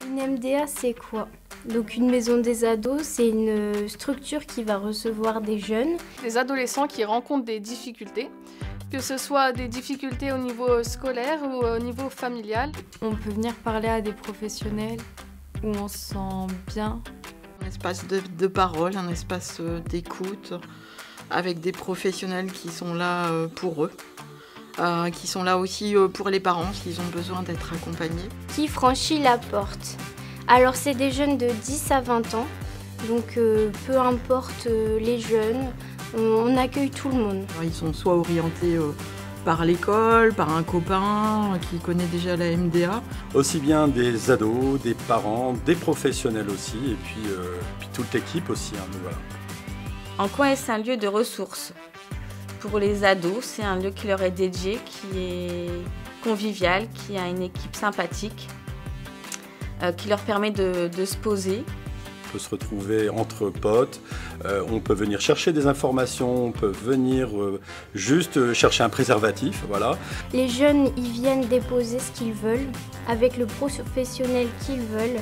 Une MDA, c'est quoi? Donc une maison des ados, c'est une structure qui va recevoir des jeunes. Des adolescents qui rencontrent des difficultés, que ce soit des difficultés au niveau scolaire ou au niveau familial. On peut venir parler à des professionnels où on se sent bien. Un espace de parole, un espace d'écoute, avec des professionnels qui sont là pour eux, qui sont là aussi pour les parents s'ils ont besoin d'être accompagnés. Qui franchit la porte? Alors c'est des jeunes de 10 à 20 ans, donc peu importe les jeunes, on accueille tout le monde. Ils sont soit orientés par l'école, par un copain qui connaît déjà la MDA. Aussi bien des ados, des parents, des professionnels aussi, et puis toute l'équipe aussi. Donc voilà. En quoi est-ce un lieu de ressources? Pour les ados, c'est un lieu qui leur est dédié, qui est convivial, qui a une équipe sympathique, qui leur permet de se poser. On peut se retrouver entre potes, on peut venir chercher des informations, on peut venir juste chercher un préservatif, voilà. Les jeunes, ils viennent déposer ce qu'ils veulent, avec le professionnel qu'ils veulent.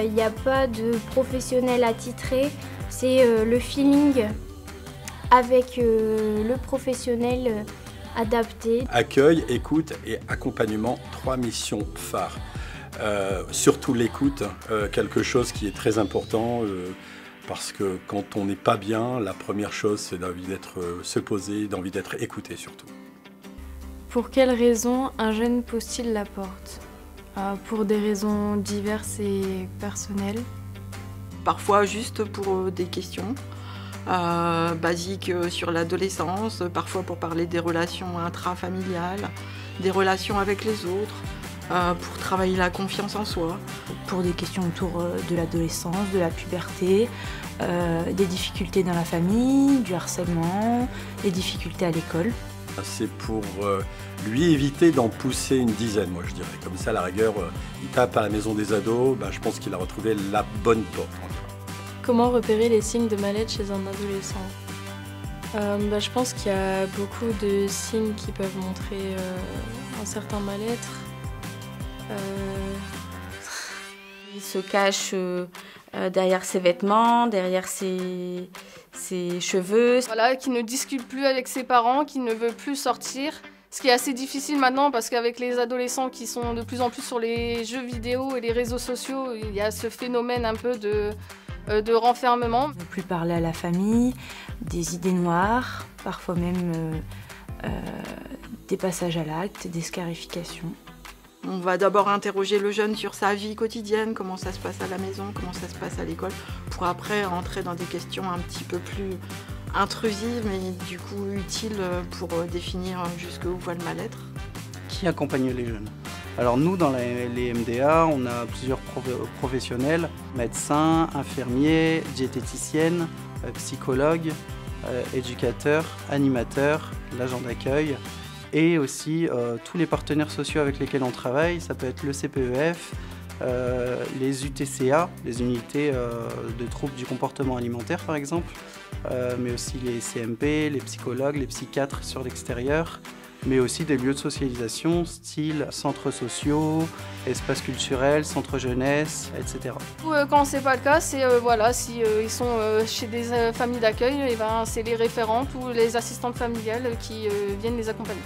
Il n'y a pas de professionnel attitré, c'est le feeling avec le professionnel adapté. Accueil, écoute et accompagnement, 3 missions phares. Surtout l'écoute, quelque chose qui est très important parce que quand on n'est pas bien, la première chose c'est d'envie d'être se poser, d'envie d'être écouté surtout. Pour quelles raisons un jeune pose-t-il la porte? Pour des raisons diverses et personnelles. Parfois juste pour des questions basiques sur l'adolescence, parfois pour parler des relations intrafamiliales, des relations avec les autres. Pour travailler la confiance en soi. Pour des questions autour de l'adolescence, de la puberté, des difficultés dans la famille, du harcèlement, des difficultés à l'école. C'est pour lui éviter d'en pousser une dizaine, moi je dirais. Comme ça, à la rigueur, il tape à la maison des ados, je pense qu'il a retrouvé la bonne porte. Comment repérer les signes de mal-être chez un adolescent? Je pense qu'il y a beaucoup de signes qui peuvent montrer un certain mal-être. Il se cache derrière ses vêtements, derrière ses cheveux. Voilà, qui ne discute plus avec ses parents, qui ne veut plus sortir. Ce qui est assez difficile maintenant parce qu'avec les adolescents qui sont de plus en plus sur les jeux vidéo et les réseaux sociaux, il y a ce phénomène un peu de renfermement. Ne plus parler à la famille, des idées noires, parfois même des passages à l'acte, des scarifications. On va d'abord interroger le jeune sur sa vie quotidienne, comment ça se passe à la maison, comment ça se passe à l'école, pour après rentrer dans des questions un petit peu plus intrusives, mais du coup utiles pour définir jusqu'où va le mal-être. Qui accompagne les jeunes? Alors nous, dans les MDA, on a plusieurs professionnels, médecins, infirmiers, diététiciennes, psychologues, éducateurs, animateurs, l'agent d'accueil, et aussi tous les partenaires sociaux avec lesquels on travaille. Ça peut être le CPEF, les UTCA, les unités de troubles du comportement alimentaire par exemple, mais aussi les CMP, les psychologues, les psychiatres sur l'extérieur, mais aussi des lieux de socialisation style centres sociaux, espaces culturels, centres jeunesse, etc. Quand c'est pas le cas, c'est si ils sont chez des familles d'accueil, c'est les référentes ou les assistantes familiales qui viennent les accompagner.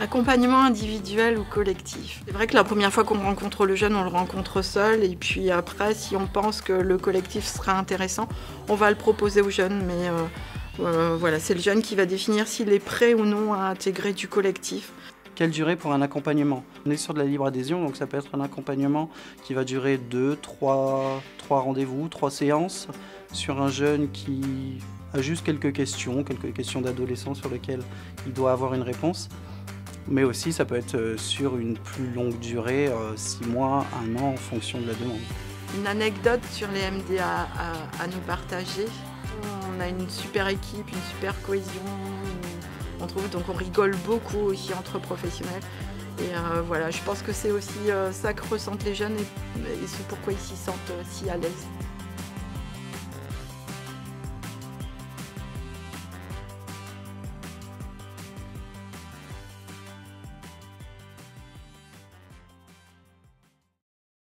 Accompagnement individuel ou collectif. C'est vrai que la première fois qu'on rencontre le jeune, on le rencontre seul, et puis après, si on pense que le collectif sera intéressant, on va le proposer au jeune, mais voilà, c'est le jeune qui va définir s'il est prêt ou non à intégrer du collectif. Quelle durée pour un accompagnement? On est sur de la libre adhésion, donc ça peut être un accompagnement qui va durer 2, 3 rendez-vous, 3 séances, sur un jeune qui a juste quelques questions d'adolescent sur lesquelles il doit avoir une réponse. Mais aussi, ça peut être sur une plus longue durée, 6 mois, 1 an, en fonction de la demande. Une anecdote sur les MDA à nous partager. On a une super équipe, une super cohésion. On trouve, donc on rigole beaucoup aussi entre professionnels. Et voilà, je pense que c'est aussi ça que ressentent les jeunes et c'est pourquoi ils s'y sentent si à l'aise.